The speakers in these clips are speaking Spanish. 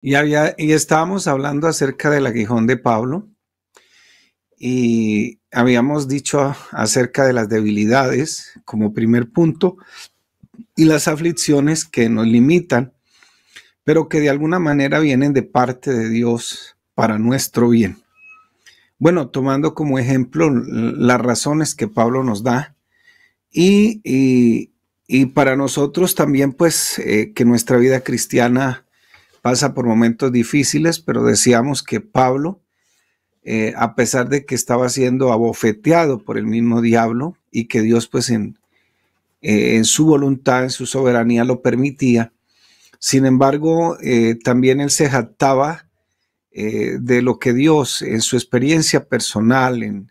Y estábamos hablando acerca del aguijón de Pablo y habíamos dicho acerca de las debilidades como primer punto y las aflicciones que nos limitan, pero que de alguna manera vienen de parte de Dios para nuestro bien. Bueno, tomando como ejemplo las razones que Pablo nos da y para nosotros también pues que nuestra vida cristiana pasa por momentos difíciles, pero decíamos que Pablo, a pesar de que estaba siendo abofeteado por el mismo diablo y que Dios pues en su voluntad, en su soberanía lo permitía, sin embargo, también él se jactaba de lo que Dios en su experiencia personal, en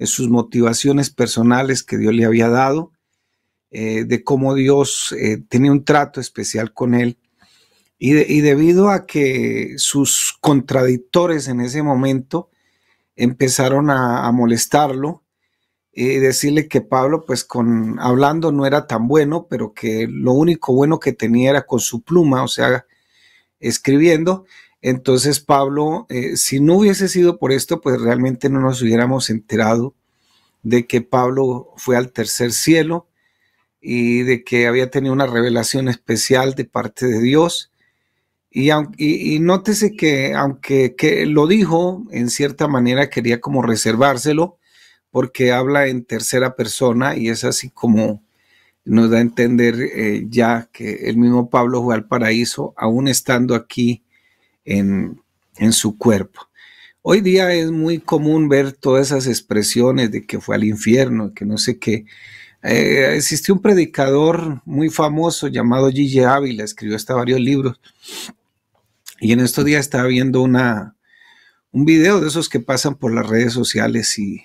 sus motivaciones personales que Dios le había dado, de cómo Dios tenía un trato especial con él. Y debido a que sus contradictores en ese momento empezaron a molestarlo y decirle que Pablo, pues hablando no era tan bueno, pero que lo único bueno que tenía era con su pluma, o sea, escribiendo. Entonces Pablo, si no hubiese sido por esto, pues realmente no nos hubiéramos enterado de que Pablo fue al tercer cielo y de que había tenido una revelación especial de parte de Dios. Y nótese que aunque que lo dijo, en cierta manera quería como reservárselo, porque habla en tercera persona y es así como nos da a entender ya que el mismo Pablo fue al paraíso, aún estando aquí en su cuerpo. Hoy día es muy común ver todas esas expresiones de que fue al infierno, que no sé qué. Existió un predicador muy famoso llamado Gigi Ávila, escribió hasta varios libros, y en estos días estaba viendo un video de esos que pasan por las redes sociales y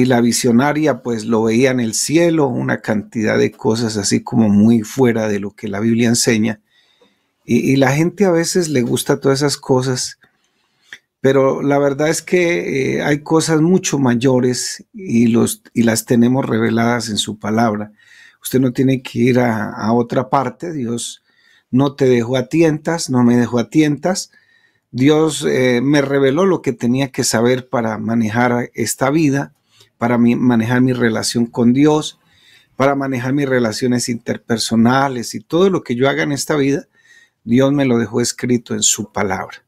la visionaria pues lo veía en el cielo, una cantidad de cosas así como muy fuera de lo que la Biblia enseña. Y la gente a veces le gusta todas esas cosas, pero la verdad es que hay cosas mucho mayores y las tenemos reveladas en su palabra. Usted no tiene que ir a otra parte. Dios no te dejó a tientas, no me dejó a tientas. Dios me reveló lo que tenía que saber para manejar esta vida, para manejar mi relación con Dios, para manejar mis relaciones interpersonales y todo lo que yo haga en esta vida. Dios me lo dejó escrito en su palabra.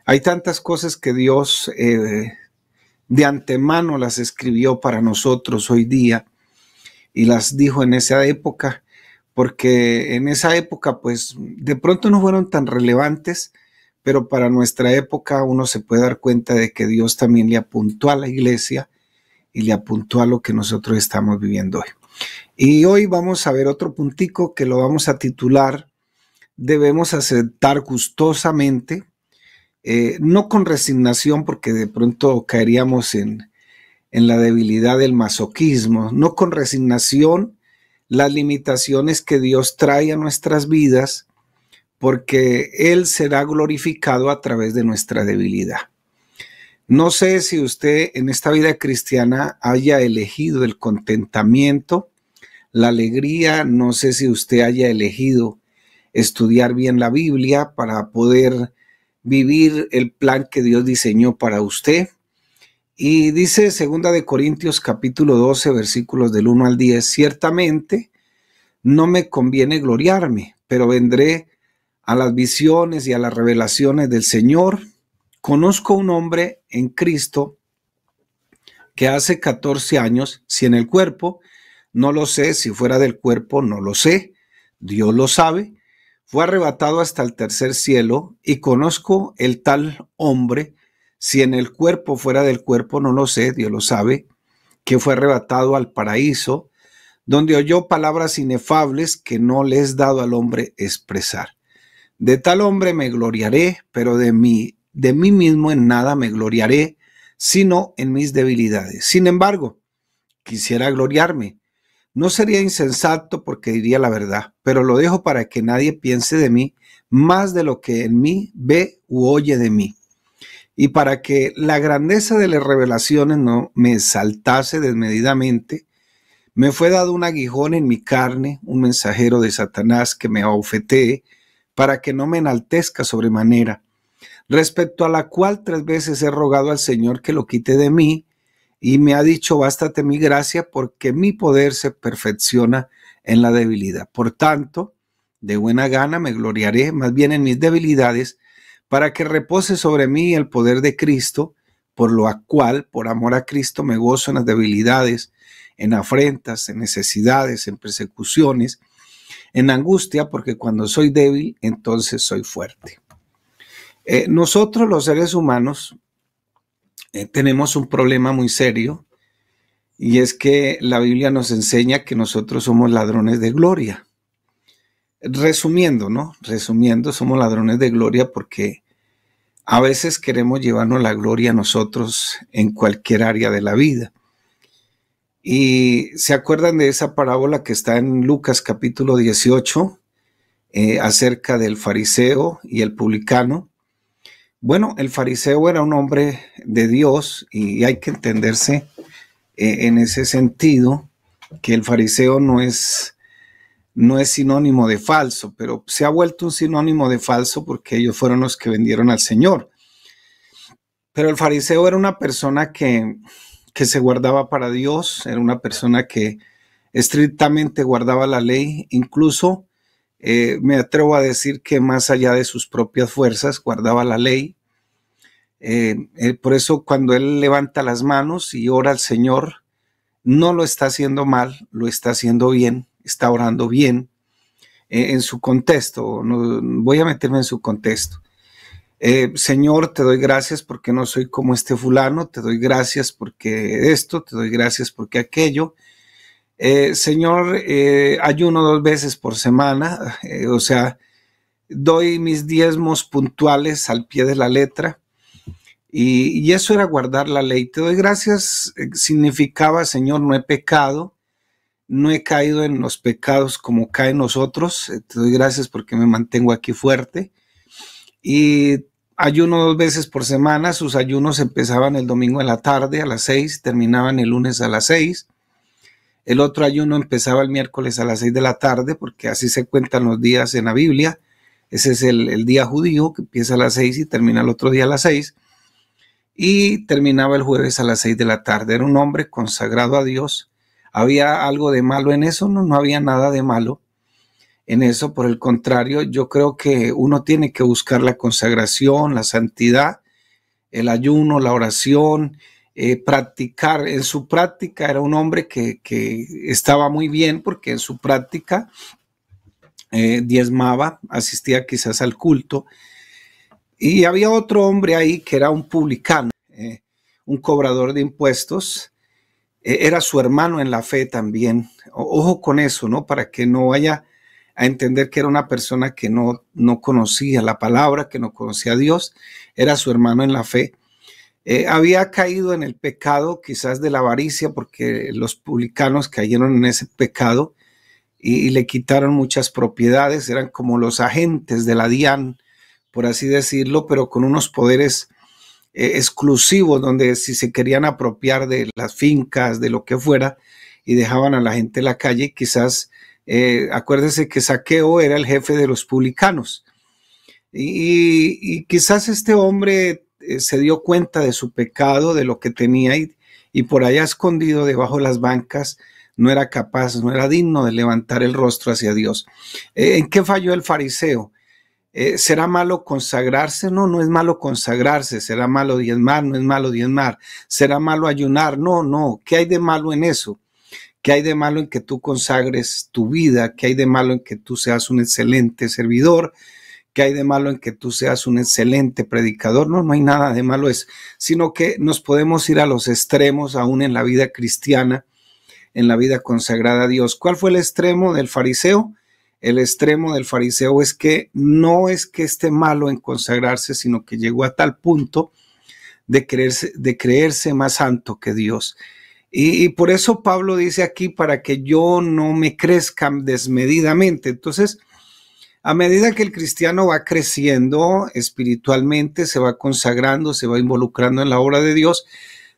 Hay tantas cosas que Dios de antemano las escribió para nosotros hoy día y las dijo en esa época, porque en esa época pues de pronto no fueron tan relevantes, pero para nuestra época uno se puede dar cuenta de que Dios también le apuntó a la iglesia y le apuntó a lo que nosotros estamos viviendo hoy. Y hoy vamos a ver otro puntico que lo vamos a titular: debemos aceptar gustosamente, no con resignación, porque de pronto caeríamos en la debilidad del masoquismo, no con resignación las limitaciones que Dios trae a nuestras vidas, porque Él será glorificado a través de nuestra debilidad. No sé si usted en esta vida cristiana haya elegido el contentamiento, la alegría, no sé si usted haya elegido estudiar bien la Biblia para poder vivir el plan que Dios diseñó para usted. Y dice 2 Corintios 12, versículos del 1 al 10, ciertamente no me conviene gloriarme, pero vendré a las visiones y a las revelaciones del Señor. Conozco un hombre en Cristo que hace 14 años, si en el cuerpo, no lo sé, si fuera del cuerpo, no lo sé, Dios lo sabe, fue arrebatado hasta el tercer cielo, y conozco el tal hombre, si en el cuerpo, fuera del cuerpo, no lo sé, Dios lo sabe, que fue arrebatado al paraíso, donde oyó palabras inefables que no le es dado al hombre expresar. De tal hombre me gloriaré, pero de mí mismo en nada me gloriaré, sino en mis debilidades. Sin embargo, quisiera gloriarme. No sería insensato, porque diría la verdad, pero lo dejo para que nadie piense de mí más de lo que en mí ve u oye de mí. Y para que la grandeza de las revelaciones no me exaltase desmedidamente, me fue dado un aguijón en mi carne, un mensajero de Satanás que me abofetee, para que no me enaltezca sobremanera, respecto a la cual 3 veces he rogado al Señor que lo quite de mí, y me ha dicho, bástate mi gracia, porque mi poder se perfecciona en la debilidad. Por tanto, de buena gana me gloriaré más bien en mis debilidades, para que repose sobre mí el poder de Cristo, por lo cual, por amor a Cristo, me gozo en las debilidades, en afrentas, en necesidades, en persecuciones, en angustia, porque cuando soy débil, entonces soy fuerte. Nosotros los seres humanos tenemos un problema muy serio, y es que la Biblia nos enseña que nosotros somos ladrones de gloria. Resumiendo, ¿no? Resumiendo, somos ladrones de gloria porque a veces queremos llevarnos la gloria nosotros en cualquier área de la vida. Y se acuerdan de esa parábola que está en Lucas capítulo 18, acerca del fariseo y el publicano. Bueno, el fariseo era un hombre de Dios y hay que entenderse en ese sentido que el fariseo no es sinónimo de falso, pero se ha vuelto un sinónimo de falso porque ellos fueron los que vendieron al Señor. Pero el fariseo era una persona que se guardaba para Dios, era una persona que estrictamente guardaba la ley, incluso me atrevo a decir que más allá de sus propias fuerzas guardaba la ley. Por eso cuando él levanta las manos y ora al Señor, no lo está haciendo mal, lo está haciendo bien, está orando bien en su contexto. No, voy a meterme en su contexto. Señor, te doy gracias porque no soy como este fulano, te doy gracias porque esto, te doy gracias porque aquello. Señor, ayuno 2 veces por semana, o sea, doy mis diezmos puntuales al pie de la letra. Y eso era guardar la ley. Te doy gracias, significaba, Señor, no he pecado, no he caído en los pecados como caen nosotros. Te doy gracias porque me mantengo aquí fuerte. Y ayuno 2 veces por semana. Sus ayunos empezaban el domingo en la tarde a las 6, terminaban el lunes a las 6. El otro ayuno empezaba el miércoles a las 6 de la tarde, porque así se cuentan los días en la Biblia. Ese es el día judío, que empieza a las 6 y termina el otro día a las 6. Y terminaba el jueves a las 6 de la tarde. Era un hombre consagrado a Dios. ¿Había algo de malo en eso? No, no había nada de malo en eso. Por el contrario, yo creo que uno tiene que buscar la consagración, la santidad, el ayuno, la oración, practicar. En su práctica era un hombre que estaba muy bien porque en su práctica diezmaba, asistía quizás al culto. Y había otro hombre ahí que era un publicano, un cobrador de impuestos. Era su hermano en la fe también. Ojo con eso, ¿no? Para que no vaya a entender que era una persona que no conocía la palabra, que no conocía a Dios. Era su hermano en la fe. Había caído en el pecado quizás de la avaricia, porque los publicanos cayeron en ese pecado y le quitaron muchas propiedades. Eran como los agentes de la DIAN, por así decirlo, pero con unos poderes exclusivos, donde si se querían apropiar de las fincas, de lo que fuera, y dejaban a la gente en la calle, quizás, acuérdense que Zaqueo era el jefe de los publicanos, y quizás este hombre se dio cuenta de su pecado, de lo que tenía, y por allá escondido debajo de las bancas, no era capaz, no era digno de levantar el rostro hacia Dios. ¿En qué falló el fariseo? ¿Será malo consagrarse? No, no es malo consagrarse. ¿Será malo diezmar? No es malo diezmar. ¿Será malo ayunar? No, no. ¿Qué hay de malo en eso? ¿Qué hay de malo en que tú consagres tu vida? ¿Qué hay de malo en que tú seas un excelente servidor? ¿Qué hay de malo en que tú seas un excelente predicador? No, no hay nada de malo eso, sino que nos podemos ir a los extremos aún en la vida cristiana, en la vida consagrada a Dios. ¿Cuál fue el extremo del fariseo? El extremo del fariseo es que no es que esté malo en consagrarse, sino que llegó a tal punto de creerse más santo que Dios. Y por eso Pablo dice aquí, para que yo no me crezca desmedidamente. Entonces, a medida que el cristiano va creciendo espiritualmente, se va consagrando, se va involucrando en la obra de Dios,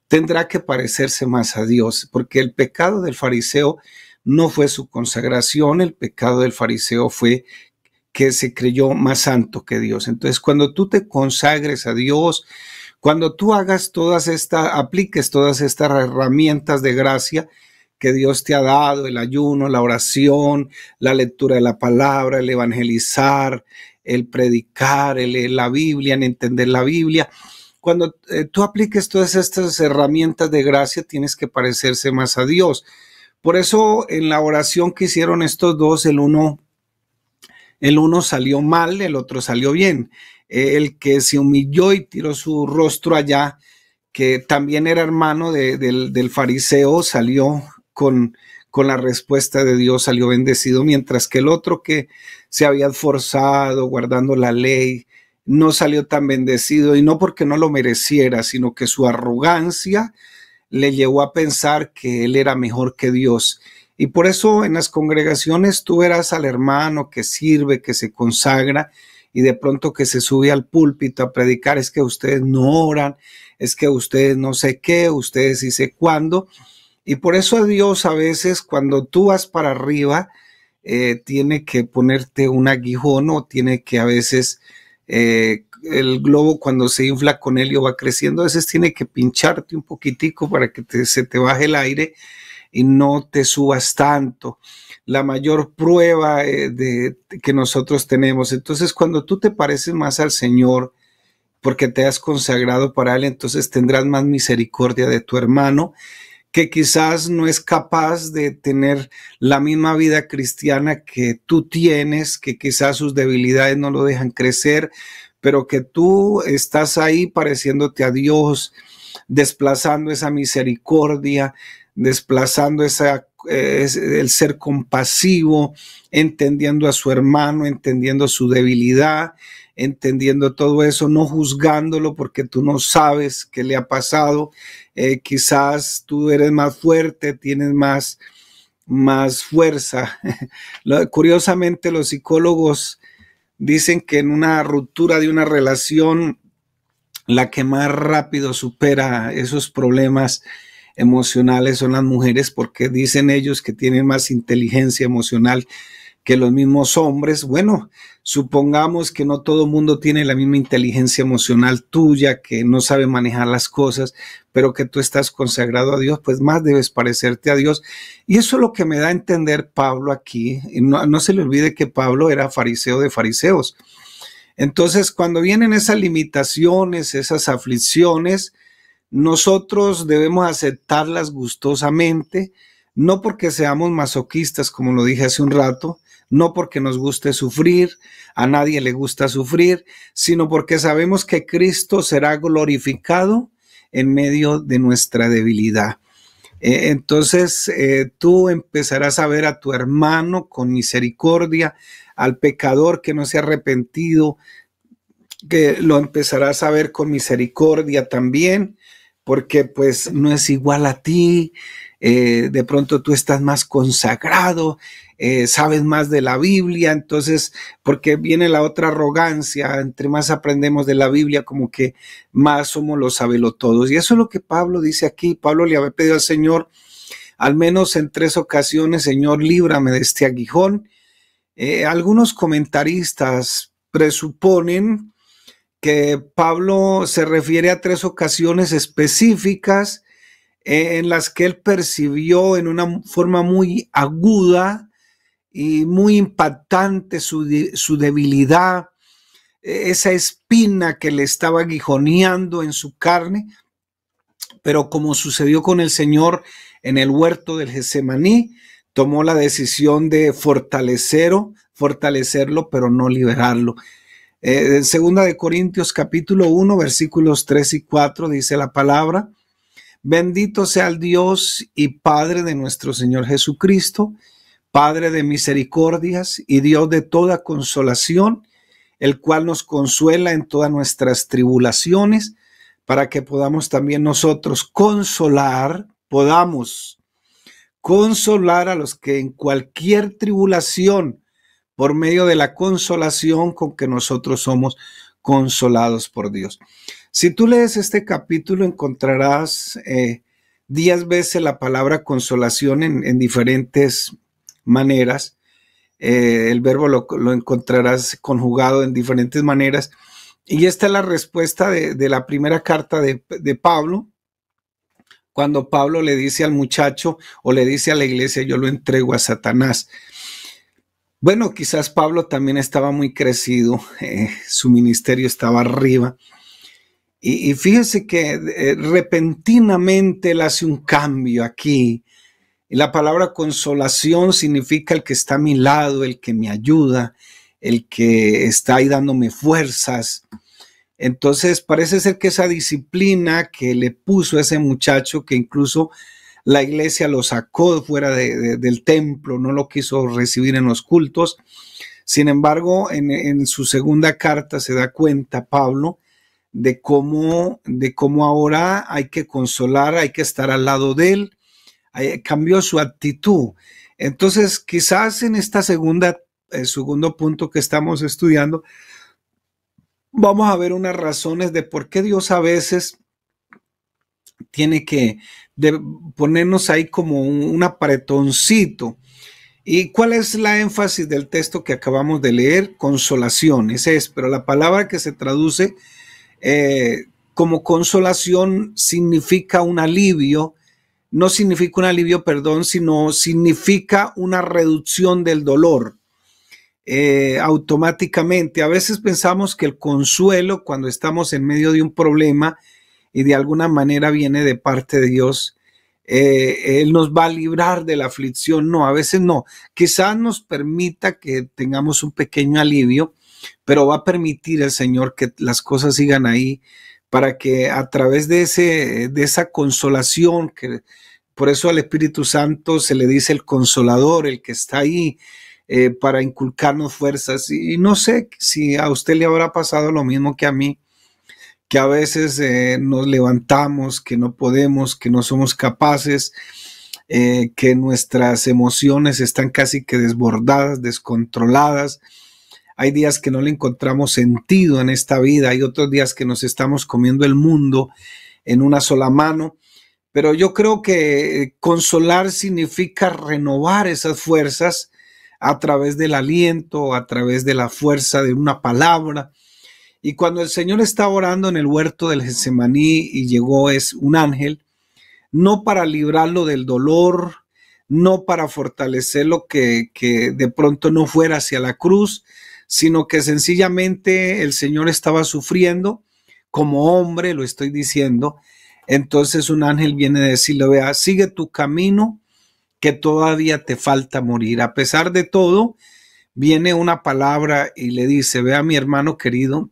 tendrá que parecerse más a Dios, porque el pecado del fariseo no fue su consagración, el pecado del fariseo fue que se creyó más santo que Dios. Entonces, cuando tú te consagres a Dios, cuando tú apliques todas estas herramientas de gracia que Dios te ha dado, el ayuno, la oración, la lectura de la palabra, el evangelizar, el predicar, el leer la Biblia, el entender la Biblia, cuando tú apliques todas estas herramientas de gracia, tienes que parecerse más a Dios. Por eso en la oración que hicieron estos dos, el uno salió mal, el otro salió bien. El que se humilló y tiró su rostro allá, que también era hermano del fariseo, salió con la respuesta de Dios, salió bendecido, mientras que el otro que se había esforzado guardando la ley, no salió tan bendecido, y no porque no lo mereciera, sino que su arrogancia le llevó a pensar que él era mejor que Dios. Y por eso en las congregaciones tú verás al hermano que sirve, que se consagra, y de pronto que se sube al púlpito a predicar, es que ustedes no oran, es que ustedes no sé qué, ustedes sí sé cuándo. Y por eso a Dios a veces cuando tú vas para arriba, tiene que ponerte un aguijón, o tiene que a veces el globo cuando se infla con helio va creciendo, a veces tiene que pincharte un poquitico para que se te baje el aire y no te subas tanto. La mayor prueba que nosotros tenemos. Entonces, cuando tú te pareces más al Señor, porque te has consagrado para Él, entonces tendrás más misericordia de tu hermano, que quizás no es capaz de tener la misma vida cristiana que tú tienes, que quizás sus debilidades no lo dejan crecer, pero que tú estás ahí pareciéndote a Dios, desplazando esa misericordia, desplazando el ser compasivo, entendiendo a su hermano, entendiendo su debilidad, entendiendo todo eso, no juzgándolo porque tú no sabes qué le ha pasado. Quizás tú eres más fuerte, tienes más fuerza. Curiosamente, los psicólogos dicen que en una ruptura de una relación, la que más rápido supera esos problemas emocionales son las mujeres, porque dicen ellos que tienen más inteligencia emocional que los mismos hombres. Bueno, supongamos que no todo el mundo tiene la misma inteligencia emocional tuya, que no sabe manejar las cosas, pero que tú estás consagrado a Dios, pues más debes parecerte a Dios. Y eso es lo que me da a entender Pablo aquí. No se le olvide que Pablo era fariseo de fariseos. Entonces, cuando vienen esas limitaciones, esas aflicciones, nosotros debemos aceptarlas gustosamente, no porque seamos masoquistas, como lo dije hace un rato, no porque nos guste sufrir, a nadie le gusta sufrir, sino porque sabemos que Cristo será glorificado en medio de nuestra debilidad. Entonces tú empezarás a ver a tu hermano con misericordia, al pecador que no se ha arrepentido, que lo empezarás a ver con misericordia también, porque pues no es igual a ti. De pronto tú estás más consagrado, sabes más de la Biblia, entonces, porque viene la otra arrogancia, entre más aprendemos de la Biblia, como que más somos los sabelotodos. Y eso es lo que Pablo dice aquí. Pablo le había pedido al Señor, al menos en 3 ocasiones: Señor, líbrame de este aguijón. Algunos comentaristas presuponen que Pablo se refiere a 3 ocasiones específicas en las que él percibió en una forma muy aguda y muy impactante su debilidad, esa espina que le estaba aguijoneando en su carne. Pero como sucedió con el Señor en el huerto del Getsemaní, tomó la decisión de fortalecerlo, pero no liberarlo. En 2 Corintios capítulo 1, versículos 3 y 4 dice la palabra: bendito sea el Dios y Padre de nuestro Señor Jesucristo, Padre de misericordias y Dios de toda consolación, el cual nos consuela en todas nuestras tribulaciones, para que podamos también nosotros podamos consolar a los que en cualquier tribulación, por medio de la consolación con que nosotros somos consolados por Dios. Si tú lees este capítulo, encontrarás 10 veces la palabra consolación en diferentes maneras. El verbo lo encontrarás conjugado en diferentes maneras. Y esta es la respuesta de la primera carta de Pablo, cuando Pablo le dice al muchacho o le dice a la iglesia, yo lo entrego a Satanás. Bueno, quizás Pablo también estaba muy crecido, su ministerio estaba arriba. Y fíjese que repentinamente él hace un cambio aquí. Y la palabra consolación significa el que está a mi lado, el que me ayuda, el que está ahí dándome fuerzas. Entonces parece ser que esa disciplina que le puso a ese muchacho, que incluso la iglesia lo sacó fuera del templo, no lo quiso recibir en los cultos. Sin embargo, en su segunda carta se da cuenta Pablo de cómo ahora hay que consolar, hay que estar al lado de él. Cambió su actitud. Entonces, quizás en esta segundo punto que estamos estudiando, vamos a ver unas razones de por qué Dios a veces tiene que ponernos ahí como un apretoncito. ¿Y cuál es la énfasis del texto que acabamos de leer? Consolación, ese es, pero la palabra que se traduce como consolación significa un alivio, no significa un alivio, perdón, sino significa una reducción del dolor. Automáticamente, a veces pensamos que el consuelo cuando estamos en medio de un problema y de alguna manera viene de parte de Dios, Él nos va a librar de la aflicción. No, a veces no. Quizás nos permita que tengamos un pequeño alivio, pero va a permitir el Señor que las cosas sigan ahí para que a través de esa consolación, que por eso al Espíritu Santo se le dice el consolador, el que está ahí para inculcarnos fuerzas. Y no sé si a usted le habrá pasado lo mismo que a mí, que a veces nos levantamos, que no podemos, que no somos capaces, que nuestras emociones están casi que desbordadas, descontroladas. Hay días que no le encontramos sentido en esta vida, hay otros días que nos estamos comiendo el mundo en una sola mano, pero yo creo que consolar significa renovar esas fuerzas a través del aliento, a través de la fuerza de una palabra. Y cuando el Señor está orando en el huerto del Getsemaní y llegó un ángel, no para librarlo del dolor, no para fortalecerlo que de pronto no fuera hacia la cruz, sino que sencillamente el Señor estaba sufriendo, como hombre, lo estoy diciendo. Entonces un ángel viene a decirle, vea, sigue tu camino, que todavía te falta morir. A pesar de todo, viene una palabra y le dice, vea mi hermano querido,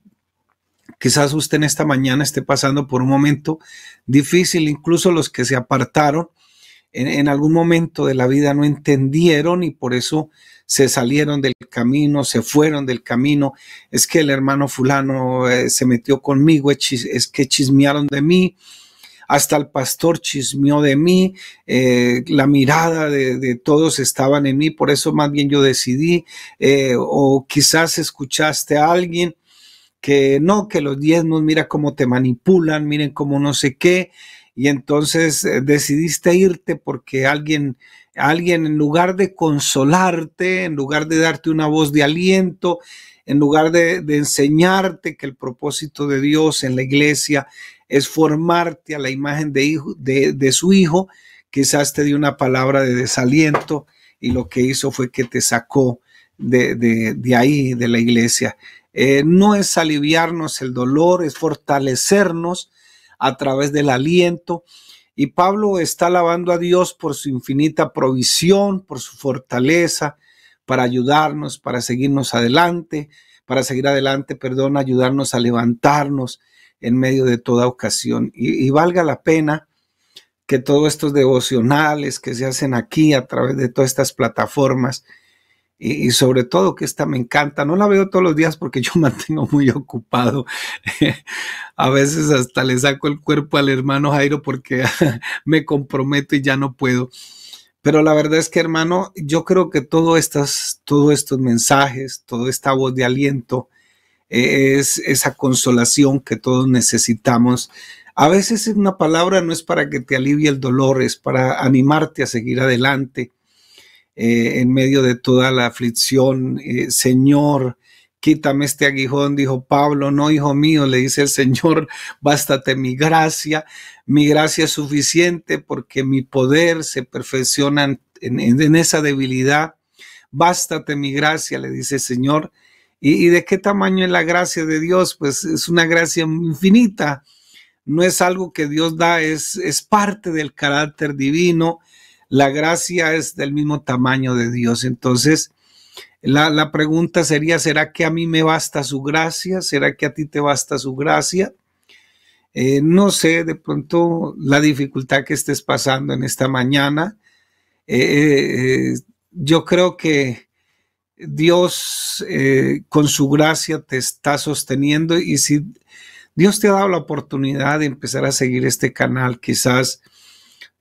quizás usted en esta mañana esté pasando por un momento difícil, incluso los que se apartaron en algún momento de la vida no entendieron y por eso se salieron del camino, se fueron del camino. Es que el hermano fulano se metió conmigo, es que chismearon de mí, hasta el pastor chismeó de mí, la mirada de todos estaban en mí, por eso más bien yo decidí, o quizás escuchaste a alguien que no, que los diezmos, mira cómo te manipulan, miren cómo no sé qué, y entonces decidiste irte porque alguien en lugar de consolarte, en lugar de darte una voz de aliento, en lugar de enseñarte que el propósito de Dios en la iglesia es formarte a la imagen de su hijo, quizás te dio una palabra de desaliento y lo que hizo fue que te sacó de ahí, de la iglesia. No es aliviarnos el dolor, es fortalecernos a través del aliento. Y Pablo está alabando a Dios por su infinita provisión, por su fortaleza, para ayudarnos, para seguirnos adelante, ayudarnos a levantarnos en medio de toda ocasión. Y valga la pena que todos estos devocionales que se hacen aquí a través de todas estas plataformas, y sobre todo que esta me encanta, no la veo todos los días porque yo mantengo muy ocupado. A veces hasta le saco el cuerpo al hermano Jairo porque me comprometo y ya no puedo. Pero la verdad es que, hermano, yo creo que todos estos mensajes, toda esta voz de aliento, es esa consolación que todos necesitamos. A veces una palabra no es para que te alivie el dolor, es para animarte a seguir adelante. en medio de toda la aflicción. Señor, quítame este aguijón, dijo Pablo. No, hijo mío, le dice el Señor, bástate mi gracia es suficiente porque mi poder se perfecciona en esa debilidad. Bástate mi gracia, le dice el Señor. ¿Y de qué tamaño es la gracia de Dios? Pues es una gracia infinita. No es algo que Dios da, es parte del carácter divino. La gracia es del mismo tamaño de Dios. Entonces, la pregunta sería, ¿será que a mí me basta su gracia? ¿Será que a ti te basta su gracia? No sé, de pronto la dificultad que estés pasando en esta mañana. Yo creo que Dios con su gracia te está sosteniendo, y si Dios te ha dado la oportunidad de empezar a seguir este canal, quizás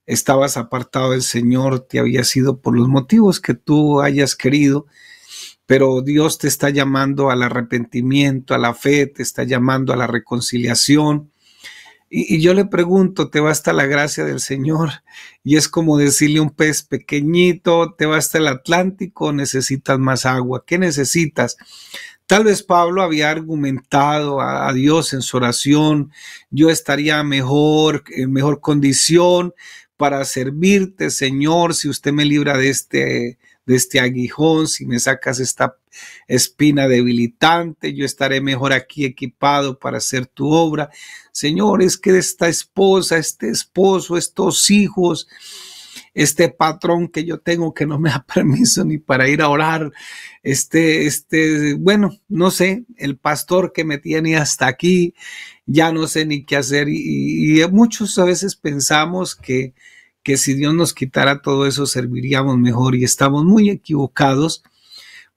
estabas apartado del Señor, te había sido por los motivos que tú hayas querido, pero Dios te está llamando al arrepentimiento, a la fe, te está llamando a la reconciliación. Y yo le pregunto, ¿te basta la gracia del Señor? Y es como decirle a un pez pequeñito, ¿te basta el Atlántico o necesitas más agua? ¿Qué necesitas? Tal vez Pablo había argumentado a Dios en su oración, yo estaría mejor, en mejor condición para servirte, Señor, si usted me libra de este aguijón, si me sacas esta espina debilitante, yo estaré mejor aquí equipado para hacer tu obra. Señor, es que esta esposa, este esposo, estos hijos, este patrón que yo tengo que no me da permiso ni para ir a orar, bueno, no sé, el pastor que me tiene hasta aquí, ya no sé ni qué hacer, y muchos a veces pensamos que si Dios nos quitara todo eso serviríamos mejor, y estamos muy equivocados,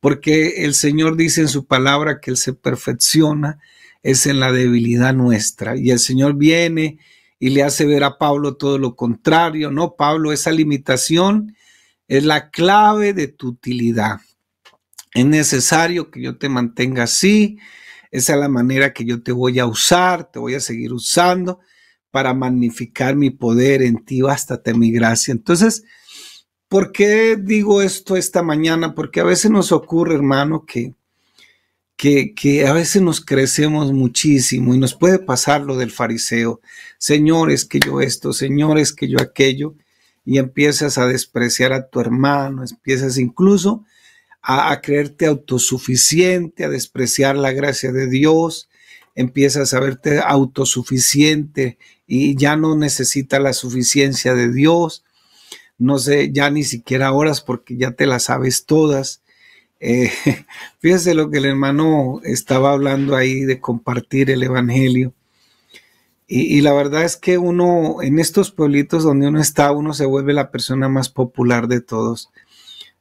porque el Señor dice en su palabra que Él se perfecciona es en la debilidad nuestra, y el Señor viene y le hace ver a Pablo todo lo contrario. No, Pablo, esa limitación es la clave de tu utilidad. Es necesario que yo te mantenga así. Esa es la manera que yo te voy a usar, te voy a seguir usando para magnificar mi poder en ti. Bástate mi gracia. Entonces, ¿por qué digo esto esta mañana? Porque a veces nos ocurre, hermano, que a veces nos crecemos muchísimo y nos puede pasar lo del fariseo. Señores, que yo esto, señores, que yo aquello, y empiezas a despreciar a tu hermano, empiezas incluso a creerte autosuficiente, a despreciar la gracia de Dios, empiezas a verte autosuficiente y ya no necesitas la suficiencia de Dios. No sé, ya ni siquiera oras porque ya te las sabes todas. Fíjese lo que el hermano estaba hablando ahí de compartir el evangelio, y la verdad es que uno en estos pueblitos donde uno está, uno se vuelve la persona más popular de todos.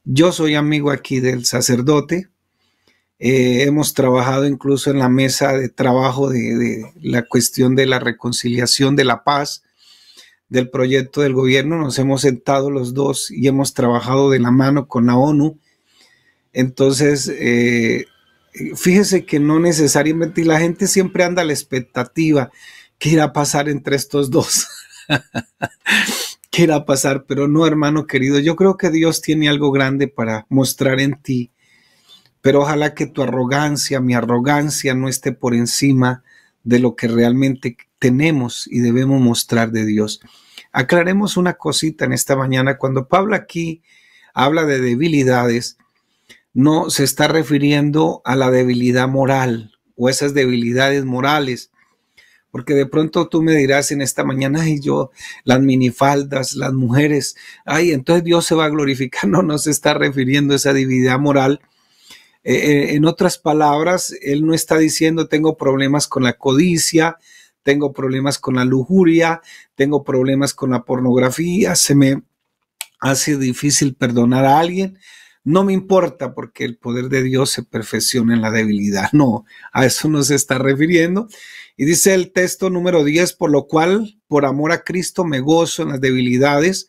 Yo soy amigo aquí del sacerdote, hemos trabajado incluso en la mesa de trabajo de la cuestión de la reconciliación, de la paz, del proyecto del gobierno. Nos hemos sentado los dos y hemos trabajado de la mano con la ONU. Entonces, fíjese que no necesariamente, y la gente siempre anda a la expectativa, ¿qué irá a pasar entre estos dos? ¿Qué irá a pasar? Pero no, hermano querido, yo creo que Dios tiene algo grande para mostrar en ti, pero ojalá que tu arrogancia, mi arrogancia, no esté por encima de lo que realmente tenemos y debemos mostrar de Dios. Aclaremos una cosita en esta mañana. Cuando Pablo aquí habla de debilidades, no se está refiriendo a la debilidad moral o esas debilidades morales, porque de pronto tú me dirás en esta mañana, ay, yo, las minifaldas, las mujeres, ay, entonces Dios se va a glorificar. No, no se está refiriendo a esa debilidad moral. En otras palabras, él no está diciendo tengo problemas con la codicia, tengo problemas con la lujuria, tengo problemas con la pornografía, se me hace difícil perdonar a alguien. No me importa porque el poder de Dios se perfecciona en la debilidad. No, a eso no se está refiriendo. Y dice el texto número 10, por lo cual, por amor a Cristo, me gozo en las debilidades,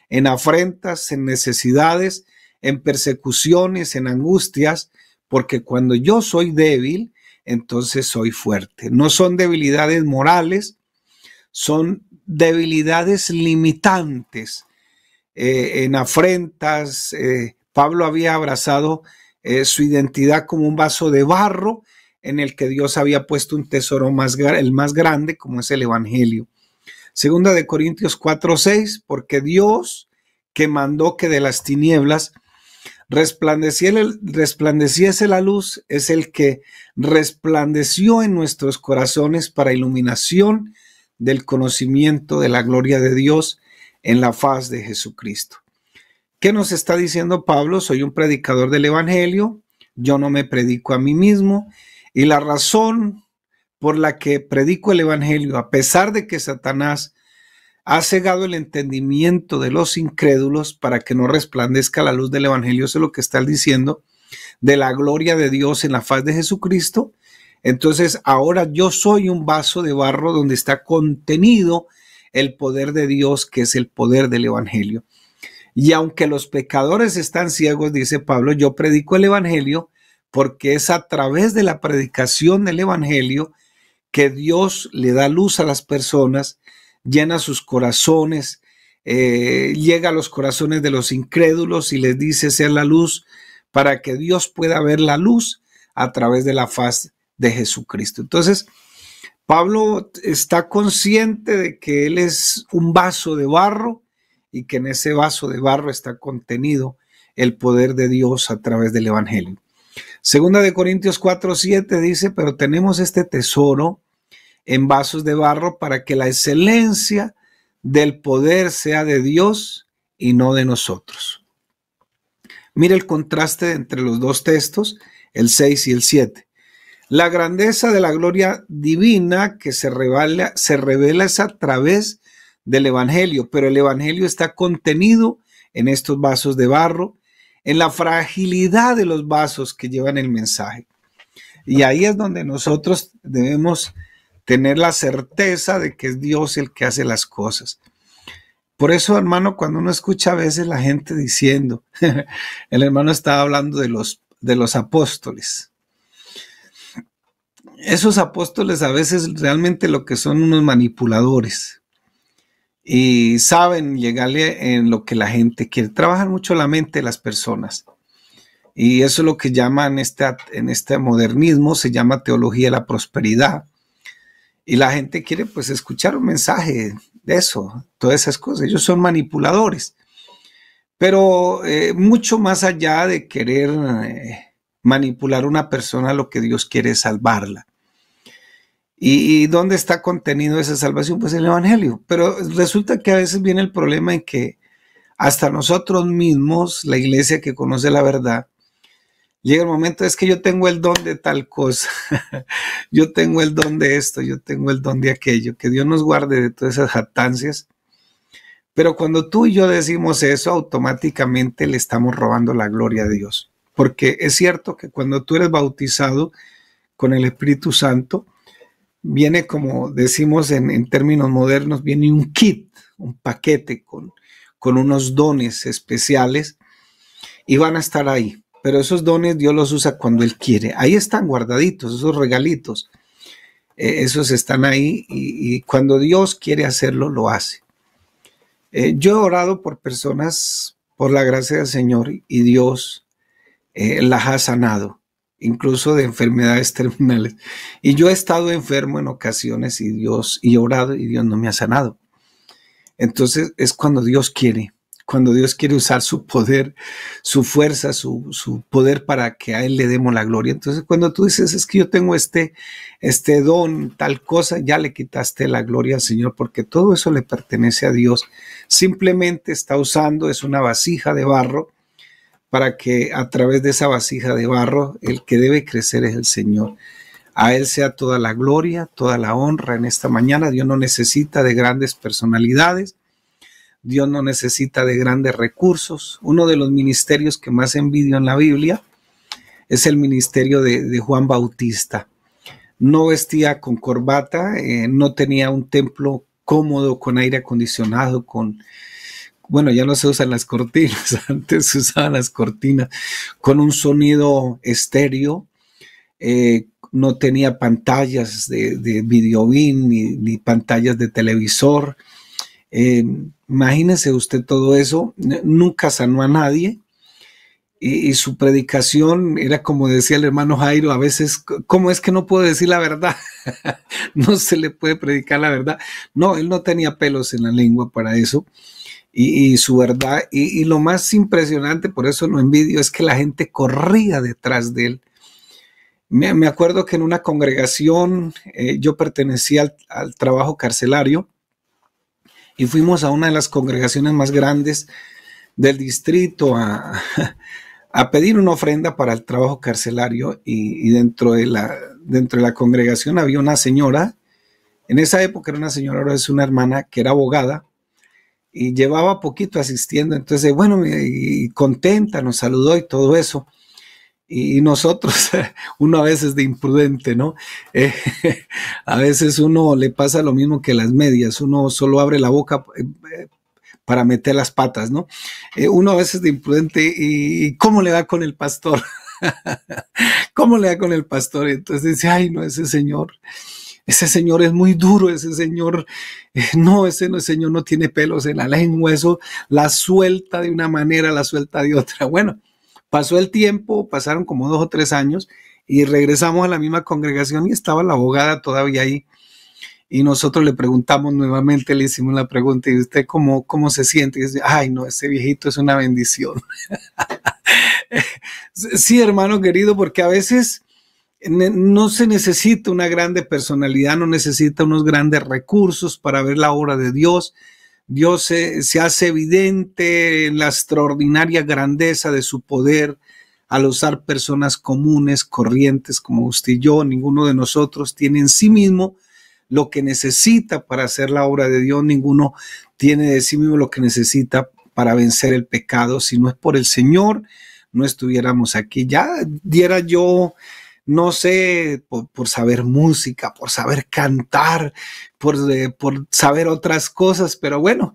en afrentas, en necesidades, en persecuciones, en angustias, porque cuando yo soy débil, entonces soy fuerte. No son debilidades morales, son debilidades limitantes. en afrentas. Pablo había abrazado su identidad como un vaso de barro en el que Dios había puesto un tesoro el más grande, como es el Evangelio. Segunda de Corintios 4:6, porque Dios, que mandó que de las tinieblas resplandeciese la luz, es el que resplandeció en nuestros corazones para iluminación del conocimiento de la gloria de Dios en la faz de Jesucristo. ¿Qué nos está diciendo Pablo? Soy un predicador del Evangelio, yo no me predico a mí mismo, y la razón por la que predico el Evangelio, a pesar de que Satanás ha cegado el entendimiento de los incrédulos para que no resplandezca la luz del Evangelio, eso es lo que está diciendo, de la gloria de Dios en la faz de Jesucristo. Entonces ahora yo soy un vaso de barro donde está contenido el poder de Dios, que es el poder del Evangelio. Y aunque los pecadores están ciegos, dice Pablo, yo predico el Evangelio porque es a través de la predicación del Evangelio que Dios le da luz a las personas, llena sus corazones, llega a los corazones de los incrédulos y les dice ser la luz para que Dios pueda ver la luz a través de la faz de Jesucristo. Entonces, Pablo está consciente de que él es un vaso de barro y que en ese vaso de barro está contenido el poder de Dios a través del Evangelio. Segunda de Corintios 4:7 dice, pero tenemos este tesoro en vasos de barro para que la excelencia del poder sea de Dios y no de nosotros. Mira el contraste entre los dos textos, el 6 y el 7. La grandeza de la gloria divina que se revela es a través del Evangelio, pero el Evangelio está contenido en estos vasos de barro, en la fragilidad de los vasos que llevan el mensaje. Y ahí es donde nosotros debemos tener la certeza de que es Dios el que hace las cosas. Por eso, hermano, cuando uno escucha a veces la gente diciendo, el hermano estaba hablando de los apóstoles. Esos apóstoles a veces realmente lo que son unos manipuladores y saben llegarle en lo que la gente quiere. Trabajan mucho la mente de las personas. Y eso es lo que llaman en este modernismo, se llama teología de la prosperidad. Y la gente quiere pues escuchar un mensaje de eso, todas esas cosas. Ellos son manipuladores. Pero mucho más allá de querer manipular a una persona, lo que Dios quiere es salvarla. ¿Y dónde está contenido esa salvación? Pues en el Evangelio. Pero resulta que a veces viene el problema en que hasta nosotros mismos, la iglesia que conoce la verdad, llega el momento, es que yo tengo el don de tal cosa, yo tengo el don de esto, yo tengo el don de aquello, que Dios nos guarde de todas esas jactancias. Pero cuando tú y yo decimos eso, automáticamente le estamos robando la gloria a Dios. Porque es cierto que cuando tú eres bautizado con el Espíritu Santo, viene, como decimos en términos modernos, viene un kit, un paquete con unos dones especiales y van a estar ahí. Pero esos dones Dios los usa cuando Él quiere. Ahí están guardaditos, esos regalitos. Esos están ahí y cuando Dios quiere hacerlo, lo hace. Yo he orado por personas, por la gracia del Señor, y Dios las ha sanado, incluso de enfermedades terminales. Y yo he estado enfermo en ocasiones y he orado y Dios no me ha sanado. Entonces es cuando Dios quiere usar su poder, su fuerza, su poder para que a Él le demos la gloria. Entonces cuando tú dices, es que yo tengo este don, tal cosa, ya le quitaste la gloria al Señor, porque todo eso le pertenece a Dios. Simplemente está usando, es una vasija de barro, para que a través de esa vasija de barro, el que debe crecer es el Señor. A Él sea toda la gloria, toda la honra en esta mañana. Dios no necesita de grandes personalidades. Dios no necesita de grandes recursos. Uno de los ministerios que más envidio en la Biblia es el ministerio de Juan Bautista. No vestía con corbata, no tenía un templo cómodo con aire acondicionado, bueno, ya no se usan las cortinas, antes se usaban las cortinas, con un sonido estéreo, no tenía pantallas de videobeam ni pantallas de televisor. Eh, Imagínese usted todo eso, nunca sanó a nadie. Y su predicación era como decía el hermano Jairo, a veces, ¿cómo es que no puedo decir la verdad? No se le puede predicar la verdad. No, él no tenía pelos en la lengua para eso. Y su verdad, y lo más impresionante, por eso lo envidio, es que la gente corría detrás de él. Me acuerdo que en una congregación yo pertenecía al trabajo carcelario y fuimos a una de las congregaciones más grandes del distrito a pedir una ofrenda para el trabajo carcelario y dentro de la congregación había una señora, en esa época era una señora, ahora es una hermana que era abogada y llevaba poquito asistiendo, entonces bueno, y contenta, nos saludó y todo eso. Y nosotros, uno a veces de imprudente, ¿no? A veces uno le pasa lo mismo que las medias, uno solo abre la boca para meter las patas, ¿no? Uno a veces de imprudente y ¿cómo le va con el pastor? ¿Cómo le va con el pastor? Y entonces dice, ay, no, ese señor es muy duro, ese señor, no, señor no tiene pelos en la lengua, eso la suelta de una manera, la suelta de otra. Bueno, pasó el tiempo, pasaron como 2 o 3 años y regresamos a la misma congregación y estaba la abogada todavía ahí. Y nosotros le preguntamos nuevamente, le hicimos la pregunta, ¿y usted cómo se siente? Y dice, ay, no, ese viejito es una bendición. Sí, hermano querido, porque a veces no se necesita una grande personalidad, no necesita unos grandes recursos para ver la obra de Dios. Dios se hace evidente en la extraordinaria grandeza de su poder al usar personas comunes, corrientes como usted y yo. Ninguno de nosotros tiene en sí mismo lo que necesita para hacer la obra de Dios. Ninguno tiene de sí mismo lo que necesita para vencer el pecado. Si no es por el Señor, no estuviéramos aquí. Ya diera yo, no sé, por saber música, por saber cantar, por saber otras cosas, pero bueno,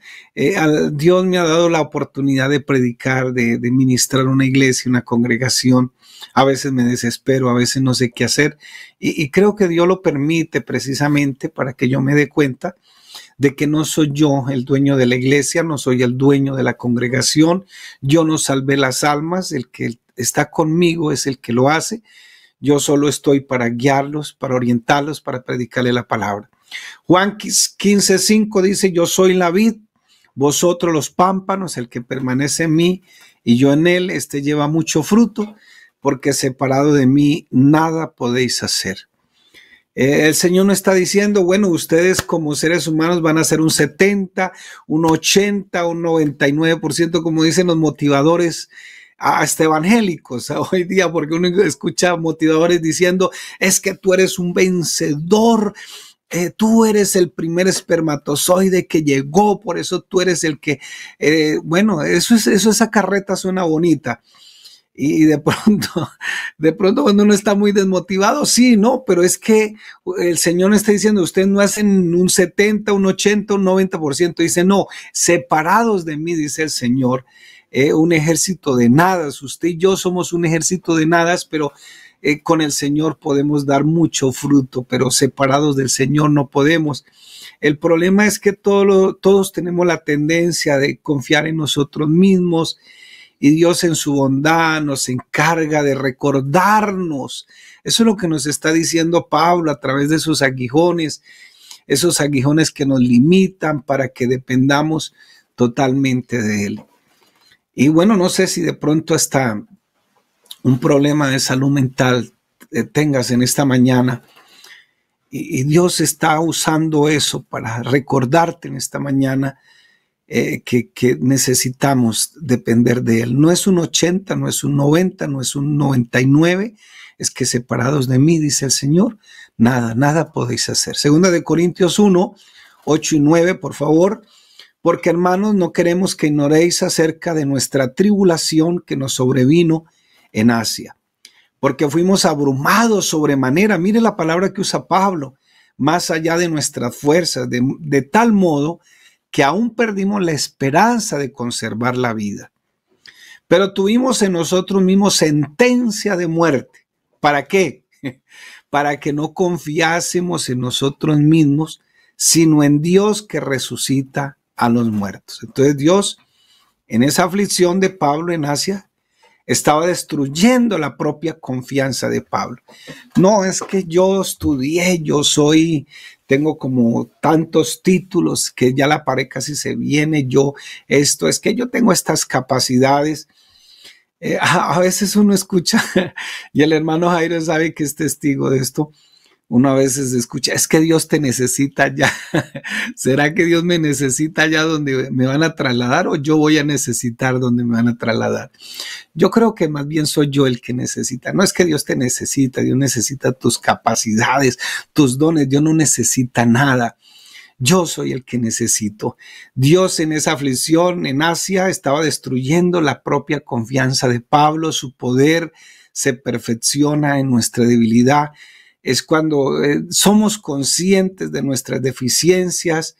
Dios me ha dado la oportunidad de predicar, de ministrar una iglesia, una congregación. A veces me desespero, a veces no sé qué hacer y creo que Dios lo permite precisamente para que yo me dé cuenta de que no soy yo el dueño de la iglesia, no soy el dueño de la congregación, yo no salvé las almas, el que está conmigo es el que lo hace. Yo solo estoy para guiarlos, para orientarlos, para predicarle la palabra. Juan 15:5 dice, yo soy la vid, vosotros los pámpanos, el que permanece en mí y yo en él, este lleva mucho fruto, porque separado de mí nada podéis hacer. El Señor no está diciendo, bueno, ustedes como seres humanos van a ser un 70, un 80, un 99%, como dicen los motivadores hasta evangélicos hoy día, porque uno escucha motivadores diciendo, es que tú eres un vencedor, tú eres el primer espermatozoide que llegó, por eso tú eres el que, bueno, esa carreta suena bonita. Y de pronto cuando uno está muy desmotivado, sí, no, pero es que el Señor está diciendo, ustedes no hacen un 70, un 80, un 90%, dice, no, separados de mí, dice el Señor, un ejército de nadas, usted y yo somos un ejército de nadas, pero con el Señor podemos dar mucho fruto, pero separados del Señor no podemos. El problema es que todos tenemos la tendencia de confiar en nosotros mismos, y Dios en su bondad nos encarga de recordarnos. Eso es lo que nos está diciendo Pablo a través de esos aguijones que nos limitan para que dependamos totalmente de Él. Y bueno, no sé si de pronto hasta un problema de salud mental tengas en esta mañana. Y Dios está usando eso para recordarte en esta mañana que necesitamos depender de Él. No es un 80, no es un 90, no es un 99, es que separados de mí, dice el Señor, nada podéis hacer. Segunda de Corintios 1, 8 y 9, por favor, porque hermanos, no queremos que ignoréis acerca de nuestra tribulación que nos sobrevino en Asia, porque fuimos abrumados sobremanera. Mire la palabra que usa Pablo, más allá de nuestras fuerzas, de tal modo que aún perdimos la esperanza de conservar la vida. Pero tuvimos en nosotros mismos sentencia de muerte. ¿Para qué? Para que no confiásemos en nosotros mismos, sino en Dios que resucita a los muertos. Entonces Dios, en esa aflicción de Pablo en Asia, estaba destruyendo la propia confianza de Pablo. No, es que yo estudié, tengo como tantos títulos que ya la pared casi se viene, es que yo tengo estas capacidades. A veces uno escucha, y el hermano Jairo sabe que es testigo de esto, uno a veces escucha, es que Dios te necesita ya. ¿Será que Dios me necesita ya donde me van a trasladar o yo voy a necesitar donde me van a trasladar? Yo creo que más bien soy yo el que necesita. No es que Dios te necesita, Dios necesita tus capacidades, tus dones, Dios no necesita nada. Yo soy el que necesito. Dios en esa aflicción en Asia estaba destruyendo la propia confianza de Pablo. Su poder se perfecciona en nuestra debilidad. Es cuando somos conscientes de nuestras deficiencias.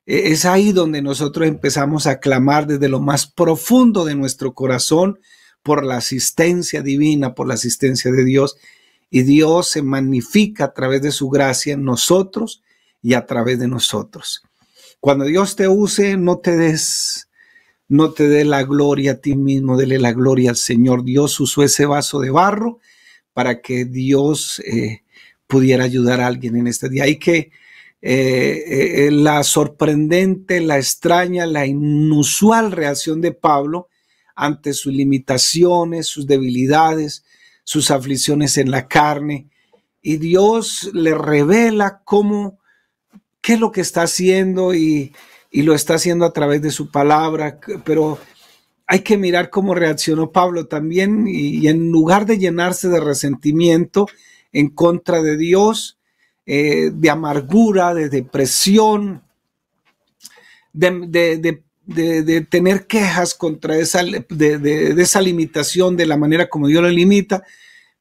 Es ahí donde nosotros empezamos a clamar desde lo más profundo de nuestro corazón por la asistencia divina, por la asistencia de Dios. Y Dios se magnifica a través de su gracia en nosotros y a través de nosotros. Cuando Dios te use, no te des la gloria a ti mismo, dele la gloria al Señor. Dios usó ese vaso de barro para que Dios pudiera ayudar a alguien en este día. Hay que la sorprendente, la extraña, la inusual reacción de Pablo ante sus limitaciones, sus debilidades, sus aflicciones en la carne, y Dios le revela qué es lo que está haciendo y lo está haciendo a través de su palabra. Pero hay que mirar cómo reaccionó Pablo también, y en lugar de llenarse de resentimiento en contra de Dios, de amargura, de depresión, de tener quejas contra esa limitación, de la manera como Dios lo limita,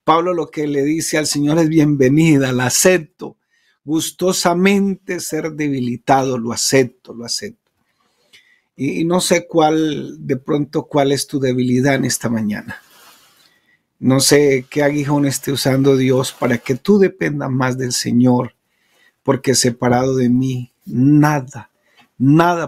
Pablo lo que le dice al Señor es: bienvenida, la acepto, gustosamente ser debilitado, lo acepto. Y no sé cuál es tu debilidad en esta mañana. No sé qué aguijón esté usando Dios para que tú dependas más del Señor, porque separado de mí, nada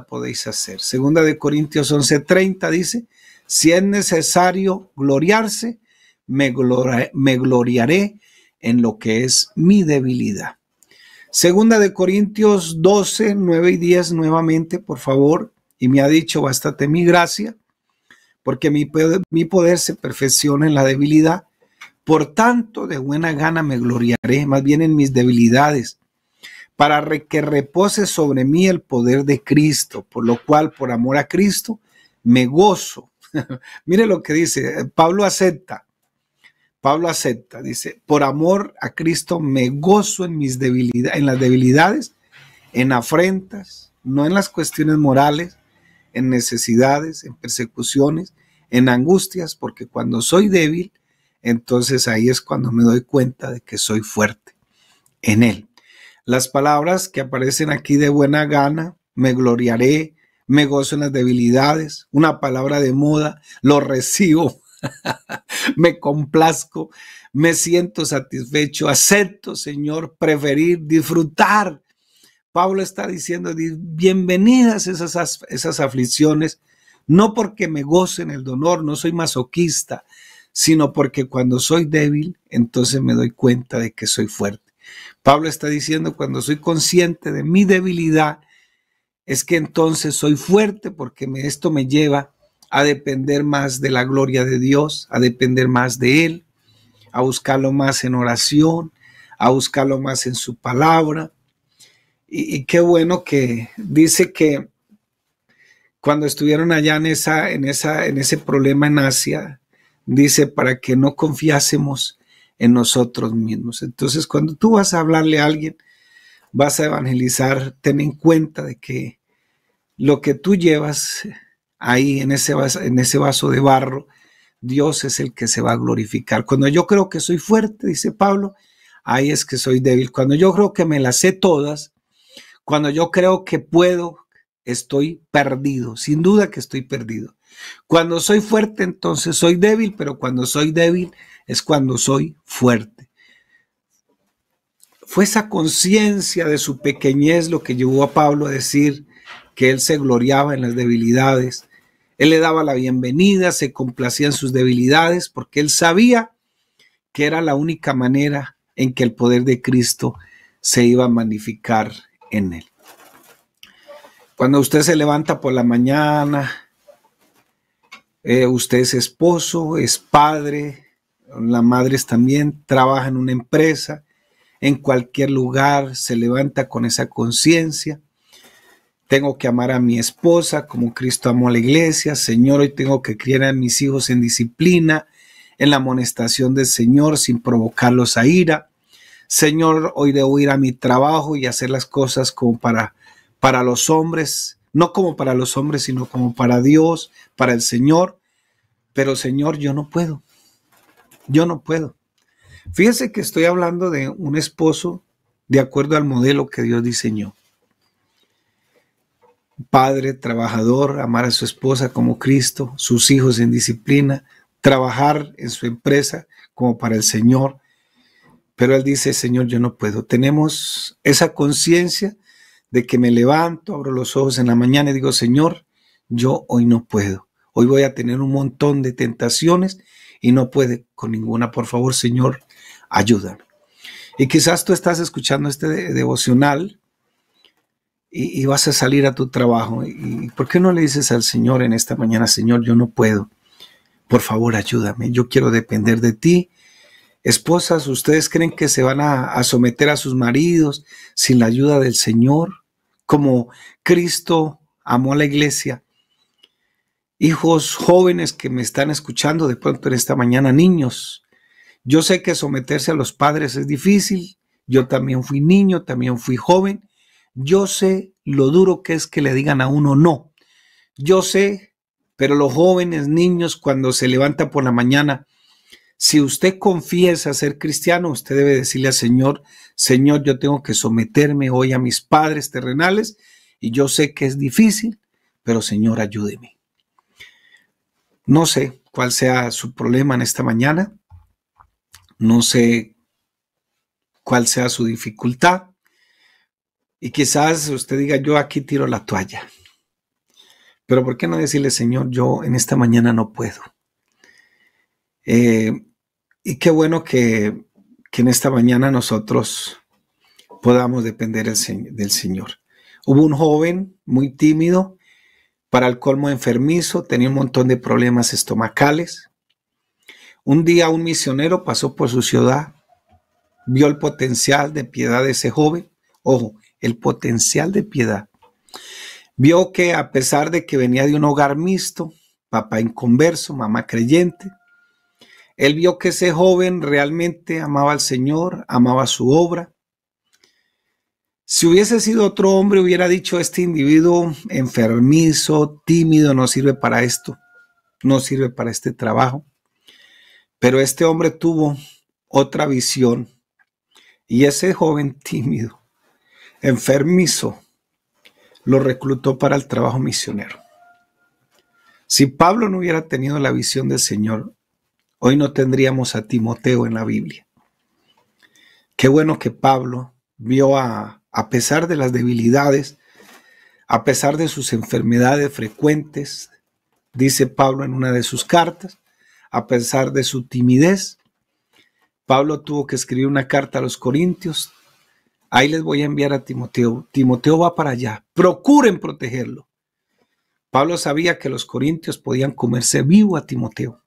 podéis hacer. Segunda de Corintios 11:30 dice: si es necesario gloriarse, me gloriaré en lo que es mi debilidad. Segunda de Corintios 12, 9 y 10 nuevamente, por favor. Y me ha dicho: bástate mi gracia, porque mi poder se perfecciona en la debilidad. Por tanto, de buena gana me gloriaré, más bien en mis debilidades, para que repose sobre mí el poder de Cristo, por lo cual, por amor a Cristo, me gozo. Mire lo que dice, Pablo acepta, dice: por amor a Cristo me gozo en mis debilidades, en las debilidades, en afrentas, no en las cuestiones morales, en necesidades, en persecuciones, en angustias, porque cuando soy débil, entonces ahí es cuando me doy cuenta de que soy fuerte en Él. Las palabras que aparecen aquí: de buena gana, me gloriaré, me gozo en las debilidades, una palabra de moda, lo recibo, me complazco, me siento satisfecho, acepto, Señor, preferir, disfrutar. Pablo está diciendo: bienvenidas esas aflicciones, no porque me goce en el dolor, no soy masoquista, sino porque cuando soy débil, entonces me doy cuenta de que soy fuerte. Pablo está diciendo: cuando soy consciente de mi debilidad, es que entonces soy fuerte, porque esto me lleva a depender más de la gloria de Dios, a depender más de Él, a buscarlo más en oración, a buscarlo más en su palabra. Y qué bueno que dice que cuando estuvieron allá en ese problema en Asia, dice: para que no confiásemos en nosotros mismos. Entonces, cuando tú vas a hablarle a alguien, vas a evangelizar, ten en cuenta de que lo que tú llevas ahí en ese vaso de barro, Dios es el que se va a glorificar. Cuando yo creo que soy fuerte, dice Pablo, ahí es que soy débil. Cuando yo creo que me las sé todas, cuando yo creo que puedo, estoy perdido. Sin duda que estoy perdido. Cuando soy fuerte, entonces soy débil, pero cuando soy débil es cuando soy fuerte. Fue esa conciencia de su pequeñez lo que llevó a Pablo a decir: que él se gloriaba en las debilidades. Él le daba la bienvenida, se complacía en sus debilidades, porque él sabía que era la única manera en que el poder de Cristo se iba a magnificar en él. Cuando usted se levanta por la mañana, usted es esposo, es padre, las madres también trabajan en una empresa, en cualquier lugar se levanta con esa conciencia. Tengo que amar a mi esposa como Cristo amó a la iglesia. Señor, hoy tengo que criar a mis hijos en disciplina, en la amonestación del Señor, sin provocarlos a ira. Señor, hoy debo ir a mi trabajo y hacer las cosas como para los hombres, no como para los hombres, sino como para Dios, para el Señor. Pero Señor, yo no puedo. Fíjese que estoy hablando de un esposo de acuerdo al modelo que Dios diseñó. Padre, trabajador, amar a su esposa como Cristo, sus hijos en disciplina, trabajar en su empresa como para el Señor. Pero él dice, Señor, yo no puedo. Tenemos esa conciencia de que me levanto, abro los ojos en la mañana y digo, Señor, yo hoy no puedo. Hoy voy a tener un montón de tentaciones y no puede con ninguna. Por favor, Señor, ayúdame. Y quizás tú estás escuchando este devocional y vas a salir a tu trabajo. ¿Y por qué no le dices al Señor en esta mañana, Señor, yo no puedo? Por favor, ayúdame. Yo quiero depender de ti. Esposas, ¿ustedes creen que se van a someter a sus maridos sin la ayuda del Señor? Como Cristo amó a la iglesia. Hijos jóvenes que me están escuchando de pronto en esta mañana, niños, yo sé que someterse a los padres es difícil. Yo también fui niño, también fui joven. Yo sé lo duro que es que le digan a uno no. Yo sé, pero los jóvenes, niños, cuando se levantan por la mañana, si usted confiesa ser cristiano, usted debe decirle al Señor, Señor, yo tengo que someterme hoy a mis padres terrenales y yo sé que es difícil, pero Señor, ayúdeme. No sé cuál sea su problema en esta mañana. No sé cuál sea su dificultad. Y quizás usted diga, yo aquí tiro la toalla. Pero ¿por qué no decirle, Señor, yo en esta mañana no puedo? Y qué bueno que en esta mañana nosotros podamos depender del Señor. Hubo un joven muy tímido, para el colmo enfermizo, tenía un montón de problemas estomacales. Un día un misionero pasó por su ciudad, vio el potencial de piedad de ese joven. Ojo, el potencial de piedad. Vio que a pesar de que venía de un hogar mixto, papá inconverso, mamá creyente, él vio que ese joven realmente amaba al Señor, amaba su obra. Si hubiese sido otro hombre, hubiera dicho, este individuo enfermizo, tímido, no sirve para esto, no sirve para este trabajo. Pero este hombre tuvo otra visión y ese joven tímido, enfermizo, lo reclutó para el trabajo misionero. Si Pablo no hubiera tenido la visión del Señor, hoy no tendríamos a Timoteo en la Biblia. Qué bueno que Pablo vio a pesar de las debilidades, a pesar de sus enfermedades frecuentes, dice Pablo en una de sus cartas, a pesar de su timidez, Pablo tuvo que escribir una carta a los Corintios. Ahí les voy a enviar a Timoteo. Timoteo va para allá. Procuren protegerlo. Pablo sabía que los corintios podían comerse vivo a Timoteo.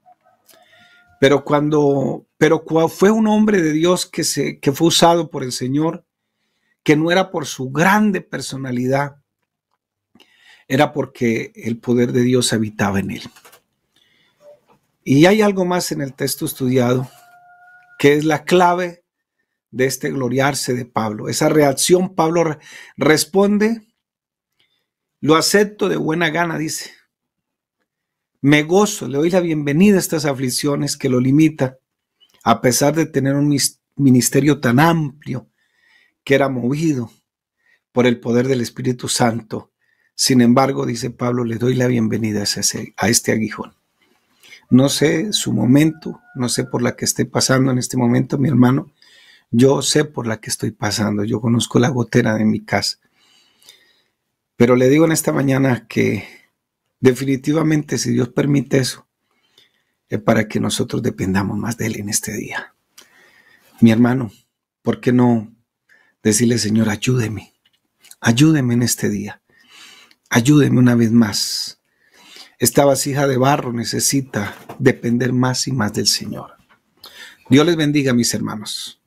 Pero fue un hombre de Dios que fue usado por el Señor, que no era por su grande personalidad, era porque el poder de Dios habitaba en él. Y hay algo más en el texto estudiado, que es la clave de este gloriarse de Pablo. Esa reacción, Pablo responde, lo acepto de buena gana, dice. Me gozo, le doy la bienvenida a estas aflicciones que lo limitan, a pesar de tener un ministerio tan amplio que era movido por el poder del Espíritu Santo. Sin embargo, dice Pablo, le doy la bienvenida a este aguijón. No sé su momento, no sé por la que esté pasando en este momento, mi hermano. Yo sé por la que estoy pasando. Yo conozco la gotera de mi casa. Pero le digo en esta mañana que definitivamente, si Dios permite eso, es para que nosotros dependamos más de Él en este día. Mi hermano, ¿por qué no decirle, Señor, ayúdeme? Ayúdeme en este día. Ayúdeme una vez más. Esta vasija de barro necesita depender más y más del Señor. Dios les bendiga, mis hermanos.